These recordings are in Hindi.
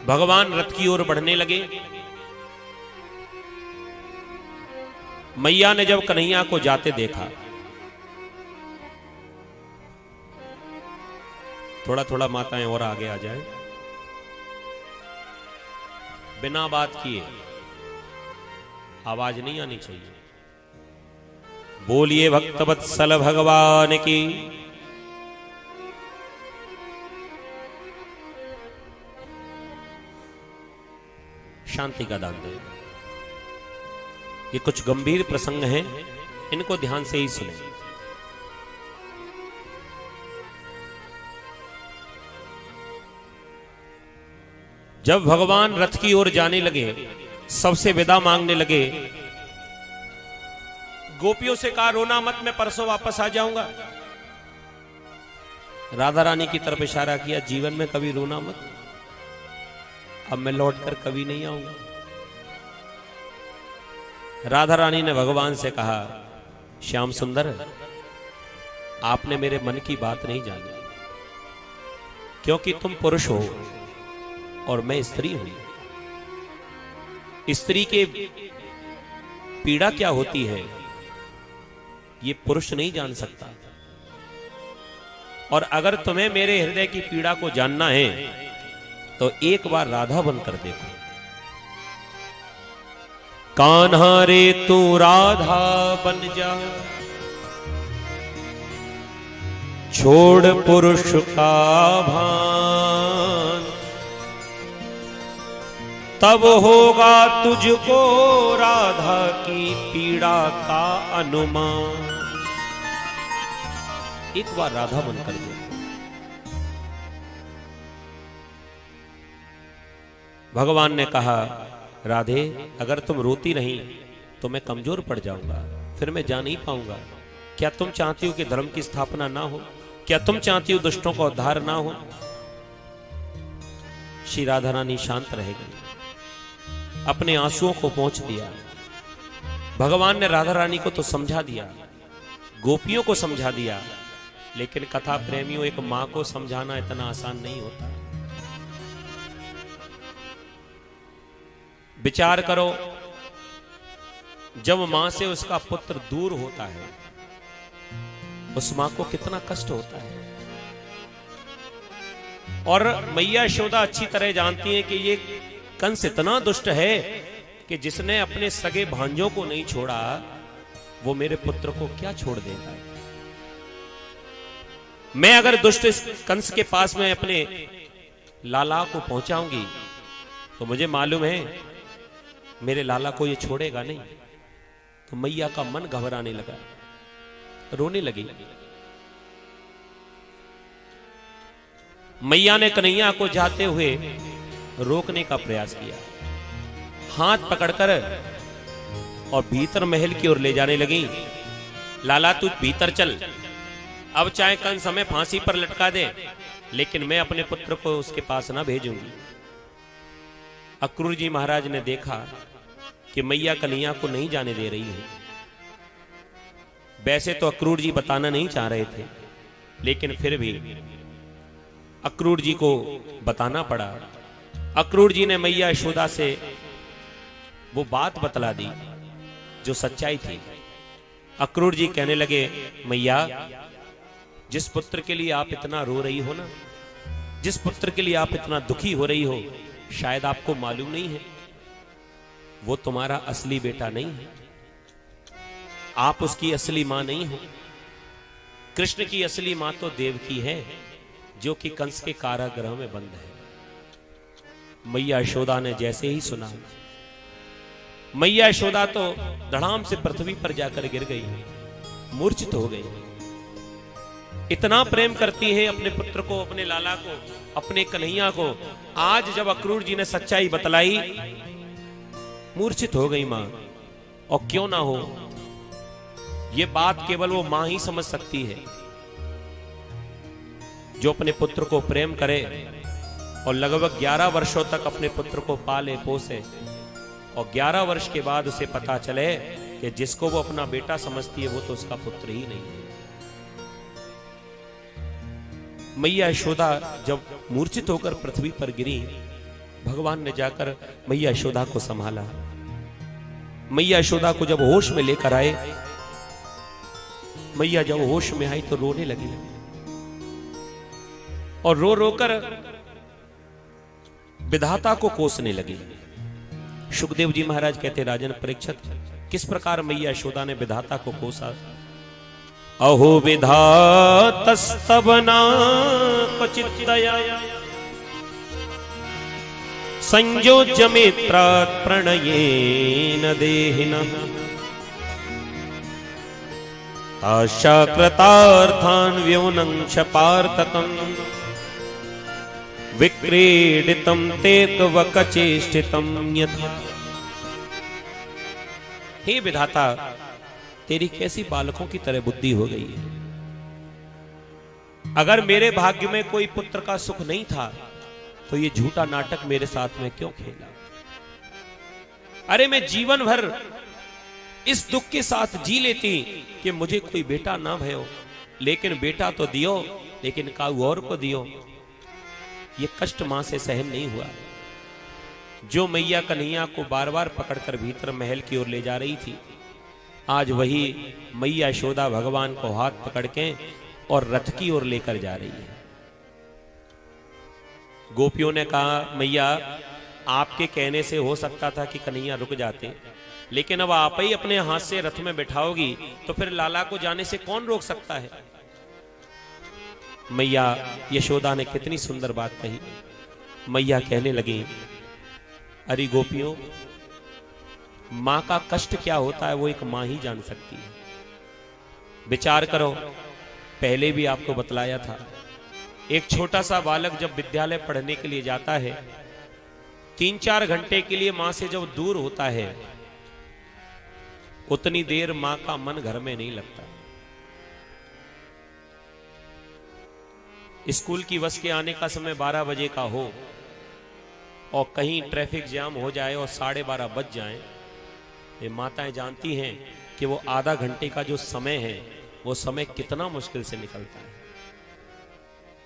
भगवान रथ की ओर बढ़ने लगे। मैया ने जब कन्हैया को जाते देखा, थोड़ा थोड़ा माताएं और आगे आ जाए, बिना बात किए, आवाज नहीं आनी चाहिए। बोलिए भक्तवत्सल भगवान की। शांति का दान दे। ये कुछ गंभीर प्रसंग हैं, इनको ध्यान से ही सुने। जब भगवान रथ की ओर जाने लगे, सबसे विदा मांगने लगे, गोपियों से कहा रोना मत, मैं परसों वापस आ जाऊंगा। राधा रानी की तरफ इशारा किया, जीवन में कभी रोना मत, अब मैं लौटकर कभी नहीं आऊंगा। राधा रानी ने भगवान से कहा, श्याम सुंदर, आपने मेरे मन की बात नहीं जानी, क्योंकि तुम पुरुष हो और मैं स्त्री हूं। स्त्री के पीड़ा क्या होती है ये पुरुष नहीं जान सकता, और अगर तुम्हें मेरे हृदय की पीड़ा को जानना है तो एक बार राधा बनकर देखो। कान्हा रे तू राधा बन जा, छोड़ पुरुष का भान, तब होगा तुझको राधा की पीड़ा का अनुमान। एक बार राधा बनकर देखो। भगवान ने कहा, राधे, अगर तुम रोती नहीं तो मैं कमजोर पड़ जाऊंगा, फिर मैं जा नहीं पाऊंगा। क्या तुम चाहती हो कि धर्म की स्थापना ना हो? क्या तुम चाहती हो दुष्टों का उद्धार ना हो? श्री राधा रानी शांत रह गई, अपने आंसुओं को पोंछ दिया। भगवान ने राधा रानी को तो समझा दिया, गोपियों को समझा दिया, लेकिन कथा प्रेमियों, एक मां को समझाना इतना आसान नहीं होता। विचार करो, जब मां से उसका पुत्र दूर होता है, उस मां को कितना कष्ट होता है। और मैया यशोदा अच्छी तरह जानती है कि ये कंस इतना दुष्ट है कि जिसने अपने सगे भांजों को नहीं छोड़ा, वो मेरे पुत्र को क्या छोड़ देता है। मैं अगर दुष्ट इस कंस के पास में अपने लाला को पहुंचाऊंगी तो मुझे मालूम है मेरे लाला को ये छोड़ेगा नहीं। तो मैया का मन घबराने लगा, रोने लगी। मैया ने कन्हैया को जाते हुए रोकने का प्रयास किया, हाथ पकड़कर और भीतर महल की ओर ले जाने लगी। लाला तू भीतर चल, अब चाहे कंस हमें फांसी पर लटका दे, लेकिन मैं अपने पुत्र को उसके पास ना भेजूंगी। अक्रूर जी महाराज ने देखा कि मैया कन्हैया को नहीं जाने दे रही है। वैसे तो अक्रूर जी बताना नहीं चाह रहे थे, लेकिन फिर भी अक्रूर जी को बताना पड़ा। अक्रूर जी ने मैया यशोदा से वो बात बतला दी जो सच्चाई थी। अक्रूर जी कहने लगे, मैया, जिस पुत्र के लिए आप इतना रो रही हो ना, जिस पुत्र के लिए आप इतना दुखी हो रही हो, शायद आपको मालूम नहीं है वो तुम्हारा असली बेटा नहीं है, आप उसकी असली मां नहीं हो। कृष्ण की असली मां तो देवकी है, जो कि कंस के कारागृह में बंद है। मैया यशोदा ने जैसे ही सुना, मैया यशोदा तो धड़ाम से पृथ्वी पर जाकर गिर गई, मूर्छित हो गई। इतना प्रेम करती है अपने पुत्र को, अपने लाला को, अपने कन्हैया को। आज जब अक्रूर जी ने सच्चाई बतलाई, मूर्छित हो गई मां। और क्यों ना हो, यह बात केवल वो मां ही समझ सकती है जो अपने पुत्र को प्रेम करे और लगभग 11 वर्षों तक अपने पुत्र को पाले पोसे, और 11 वर्ष के बाद उसे पता चले कि जिसको वो अपना बेटा समझती है वो तो उसका पुत्र ही नहीं है। मैया यशोदा जब मूर्छित होकर पृथ्वी पर गिरी, भगवान ने जाकर मैया यशोदा को संभाला। मैया यशोदा को जब होश में लेकर आए, मैया जब होश में आई तो रोने लगी और रो रोकर विधाता को कोसने लगी। सुखदेव जी महाराज कहते, राजन परीक्षित, किस प्रकार मैया यशोदा ने विधाता को कोसा। अहो विधातस्तवना क्वचित् दया संयोज्य मित्रात् प्रणयेन देहिनः ताशाकृतार्थान् व्योनंश पार्थकम् विक्रीडितं तेकवकचेष्टितं यथा। हे विधाता, तेरी कैसी बालकों की तरह बुद्धि हो गई है। अगर मेरे भाग्य में कोई पुत्र का सुख नहीं था तो ये झूठा नाटक मेरे साथ में क्यों खेला। अरे मैं जीवन भर इस दुख के साथ जी लेती कि मुझे कोई बेटा ना भयो, लेकिन बेटा तो दियो, लेकिन काऊ और को दियो। ये कष्ट मां से सहन नहीं हुआ। जो मैया कन्हैया को बार बार पकड़कर भीतर महल की ओर ले जा रही थी, आज वही मैया यशोदा भगवान को हाथ पकड़ के और रथ की ओर लेकर जा रही है। गोपियों ने कहा, मैया आपके कहने से हो सकता था कि कन्हैया रुक जाते, लेकिन अब आप ही अपने हाथ से रथ में बैठाओगी तो फिर लाला को जाने से कौन रोक सकता है। मैया यशोदा ने कितनी सुंदर बात कही। मैया कहने लगी, अरे गोपियों, मां का कष्ट क्या होता है वो एक मां ही जान सकती है। विचार करो, पहले भी आपको बतलाया था, एक छोटा सा बालक जब विद्यालय पढ़ने के लिए जाता है, 3-4 घंटे के लिए मां से जब दूर होता है, उतनी देर मां का मन घर में नहीं लगता। स्कूल की बस के आने का समय 12 बजे का हो और कहीं ट्रैफिक जाम हो जाए और 12:30 बज जाए, ये माताएं जानती हैं कि वो आधा घंटे का जो समय है वो समय कितना मुश्किल से निकलता है।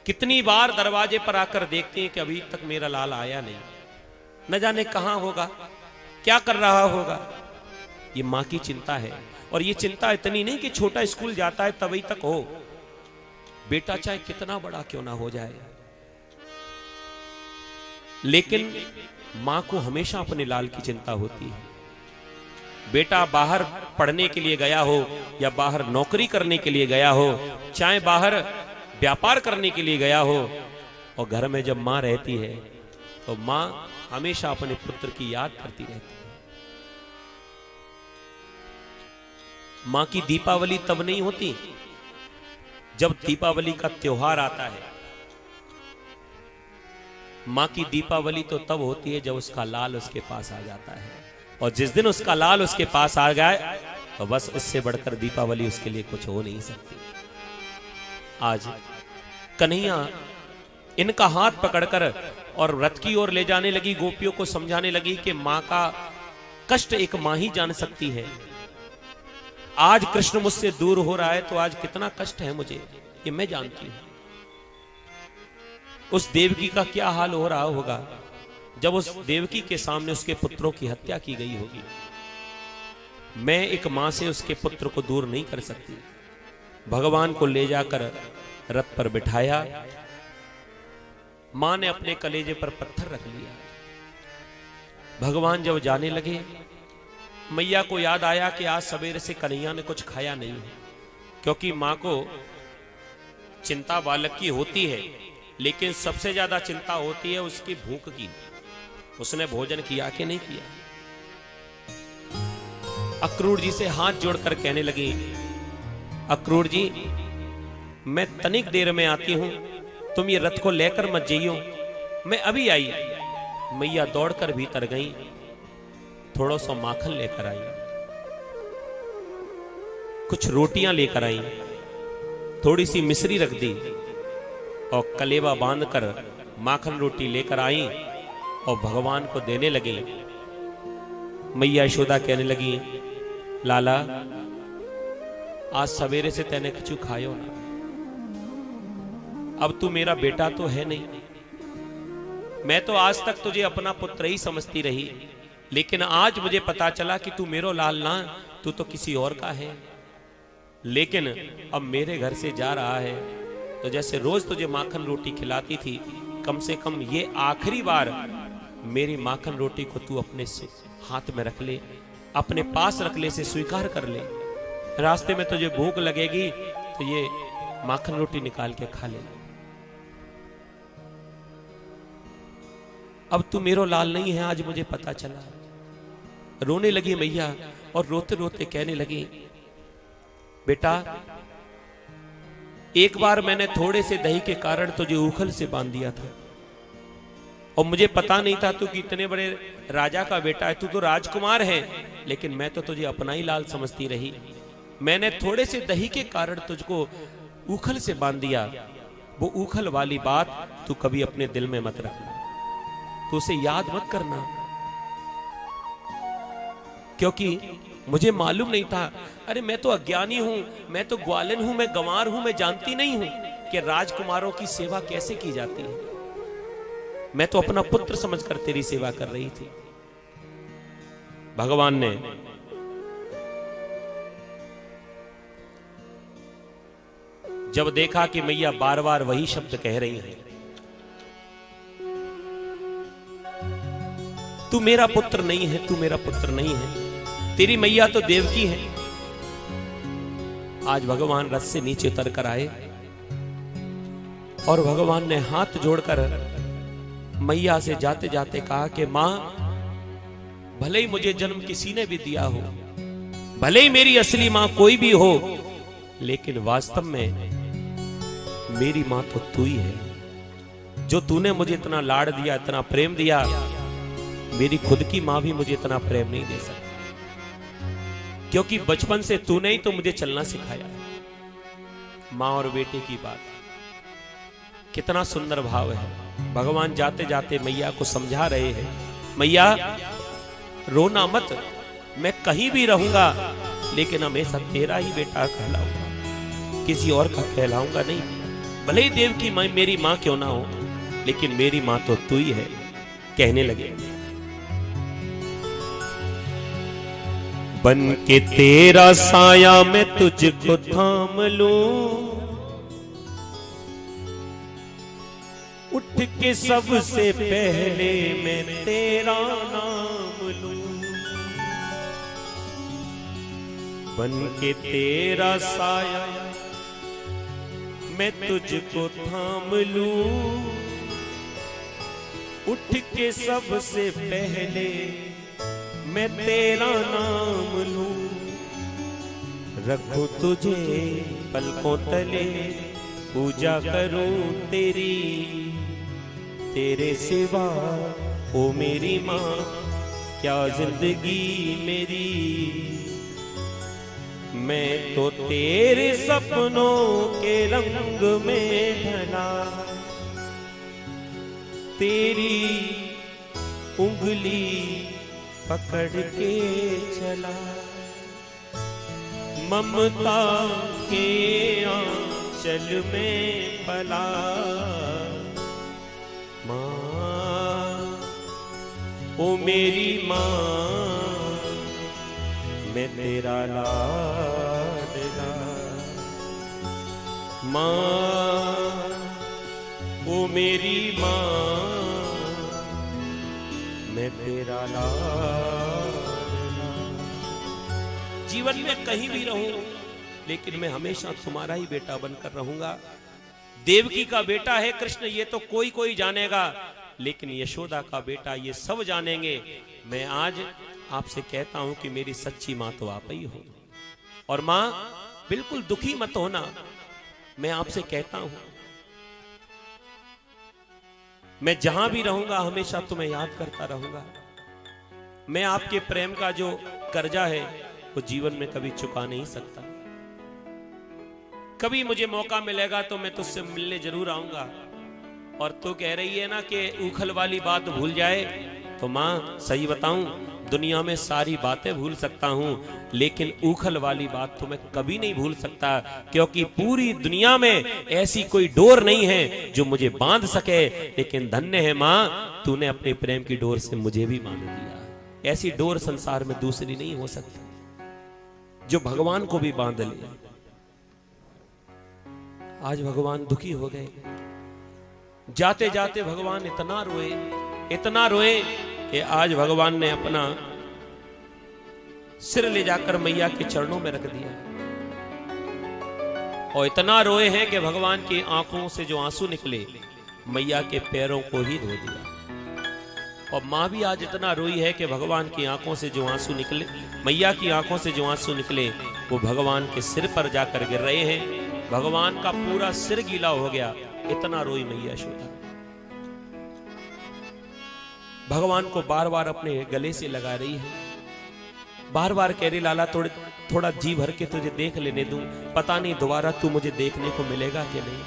कितनी बार दरवाजे पर आकर देखते हैं कि अभी तक मेरा लाल आया नहीं, न जाने कहां होगा, क्या कर रहा होगा। ये मां की चिंता है। और ये चिंता इतनी नहीं कि छोटा स्कूल जाता है तभी तक हो, बेटा चाहे कितना बड़ा क्यों ना हो जाए, लेकिन मां को हमेशा अपने लाल की चिंता होती है। बेटा बाहर पढ़ने के लिए गया हो या बाहर नौकरी करने के लिए गया हो, चाहे बाहर व्यापार करने के लिए गया हो, और घर में जब मां रहती है तो मां हमेशा अपने पुत्र की याद करती रहती है। मां की दीपावली तब नहीं होती जब दीपावली का त्योहार आता है। मां की दीपावली तो तब होती है जब उसका लाल उसके पास आ जाता है, और जिस दिन उसका लाल उसके पास आ गया तो बस इससे बढ़कर दीपावली उसके लिए कुछ हो नहीं सकती। आज कन्हैया इनका हाथ पकड़कर और रथ की ओर ले जाने लगी, गोपियों को समझाने लगी कि मां का कष्ट एक मां ही जान सकती है। आज कृष्ण मुझसे दूर हो रहा है तो आज कितना कष्ट है मुझे, ये मैं जानती हूं। उस देवकी का क्या हाल हो रहा होगा जब उस देवकी के सामने उसके पुत्रों की हत्या की गई होगी। मैं एक मां से उसके पुत्र को दूर नहीं कर सकती। भगवान को ले जाकर रथ पर बिठाया, मां ने अपने कलेजे पर पत्थर रख लिया। भगवान जब जाने लगे, मैया को याद आया कि आज सवेरे से कन्हैया ने कुछ खाया नहीं है, क्योंकि मां को चिंता बालक की होती है, लेकिन सबसे ज्यादा चिंता होती है उसकी भूख की। उसने भोजन किया कि नहीं किया। अक्रूर जी से हाथ जोड़कर कहने लगी, अक्रूर जी, मैं तनिक देर में आती हूं, तुम ये रथ को लेकर मत जाइयो, मैं अभी आई। मैया दौड़कर भीतर गई, थोड़ा सा माखन लेकर आई, कुछ रोटियां लेकर आई, थोड़ी सी मिश्री रख दी और कलेवा बांधकर माखन रोटी लेकर आई और भगवान को देने लगी। मैया यशोदा कहने लगी, लाला आज सवेरे से तैने कछु खायो ना, अब तू मेरा बेटा तो है नहीं, मैं तो आज तक तुझे अपना पुत्र ही समझती रही, लेकिन आज मुझे पता चला कि तू मेरो लाल ना, तू तो किसी और का है। लेकिन अब मेरे घर से जा रहा है, तो जैसे रोज तुझे माखन रोटी खिलाती थी, कम से कम ये आखिरी बार मेरी माखन रोटी को तू अपने हाथ में रख ले, अपने पास रख ले, से स्वीकार कर ले। रास्ते में तुझे भूख लगेगी तो ये माखन रोटी निकाल के खा ले। अब तू मेरो लाल नहीं है, आज मुझे पता चला। रोने लगी मैया और रोते रोते कहने लगी, बेटा एक बार मैंने थोड़े से दही के कारण तुझे उखल से बांध दिया था, और मुझे पता नहीं था तू कितने बड़े राजा का बेटा है, तू तो राजकुमार है, लेकिन मैं तो तुझे अपना ही लाल समझती रही। मैंने थोड़े से दही के कारण तुझको उखल से बांध दिया। वो उखल वाली बात तू कभी अपने दिल में मत रखना, तू उसे याद मत करना, क्योंकि मुझे मालूम नहीं था। अरे मैं तो अज्ञानी हूं, मैं तो ग्वालिन हूं, मैं गंवार हूं, मैं जानती नहीं हूं कि राजकुमारों की सेवा कैसे की जाती है। मैं तो अपना पुत्र समझकर तेरी सेवा कर रही थी। भगवान ने जब देखा कि मैया बार बार वही शब्द कह रही है, तू मेरा पुत्र नहीं है, तू मेरा पुत्र नहीं है, तेरी मैया तो देवकी है। आज भगवान रथ से नीचे उतर कर आए और भगवान ने हाथ जोड़कर मैया से जाते जाते कहा कि मां, भले ही मुझे जन्म किसी ने भी दिया हो, भले ही मेरी असली मां कोई भी हो, लेकिन वास्तव में मेरी मां तो तू ही है। जो तूने मुझे इतना लाड़ दिया, इतना प्रेम दिया, मेरी खुद की मां भी मुझे इतना प्रेम नहीं दे सकती, क्योंकि बचपन से तूने ही तो मुझे चलना सिखाया। मां और बेटे की बात, कितना सुंदर भाव है। भगवान जाते जाते मैया को समझा रहे हैं, मैया रोना मत, मैं कहीं भी रहूंगा, लेकिन हमेशा तेरा ही बेटा कहलाऊंगा, किसी और का कहलाऊंगा नहीं। भले ही देव की मां मेरी मां क्यों ना हो, लेकिन मेरी मां तो तू ही है। कहने लगे, बन के तेरा साया मैं तुझको थाम लूं, उठ के सबसे पहले मैं तेरा नाम लूं। बन के तेरा साया मैं तुझको थाम लूं, उठ के सबसे पहले मैं तेरा नाम लूं। रखूं तुझे पलकों तले, पूजा करूं तेरी, तेरे सिवा ओ मेरी मां क्या जिंदगी मेरी। मैं तो तेरे सपनों के रंग में ढला, तेरी उंगली पकड़ के चला, ममता के आंचल में पला। माँ ओ मेरी माँ, मैं तेरा लाडला। माँ ओ मेरी माँ, मैं तेरा लाडला। जीवन में कहीं भी रहूं, लेकिन मैं हमेशा तुम्हारा ही बेटा बनकर रहूंगा। देवकी का बेटा है कृष्ण, ये तो कोई कोई जानेगा, लेकिन यशोदा का बेटा ये सब जानेंगे। मैं आज आपसे कहता हूं कि मेरी सच्ची मां तो आप ही हो। और मां बिल्कुल दुखी मत होना, मैं आपसे कहता हूं, मैं जहां भी रहूंगा हमेशा तुम्हें याद करता रहूंगा। मैं आपके प्रेम का जो कर्जा है वो जीवन में कभी चुका नहीं सकता। कभी मुझे मौका मिलेगा तो मैं तुझसे मिलने जरूर आऊंगा। और तू कह रही है ना कि उखल वाली बात भूल जाए, तो मां सही बताऊं, दुनिया में सारी बातें भूल सकता हूं, लेकिन ऊखल वाली बात तो मैं कभी नहीं भूल सकता, क्योंकि पूरी दुनिया में ऐसी कोई डोर नहीं है जो मुझे बांध सके, लेकिन धन्य है मां, तूने अपने प्रेम की डोर से मुझे भी बांध दिया। ऐसी डोर संसार में दूसरी नहीं हो सकती जो भगवान को भी बांध ले। आज भगवान दुखी हो गए, जाते जाते भगवान इतना रोए कि आज भगवान ने अपना सिर ले जाकर मैया के चरणों में रख दिया, और इतना रोए हैं कि भगवान की आंखों से जो आंसू निकले मैया के पैरों को ही धो दिया। और मां भी आज इतना रोई है कि भगवान की आंखों से जो आंसू निकले, मैया की आंखों से जो आंसू निकले वो भगवान के सिर पर जाकर गिर रहे हैं। भगवान का पूरा सिर गीला हो गया, इतना रोई मैया यशोदा। भगवान को बार बार अपने गले से लगा रही है, बार बार कह रही लाला थोड़ा जी भर के तुझे देख लेने दूं, पता नहीं दोबारा तू मुझे देखने को मिलेगा कि नहीं।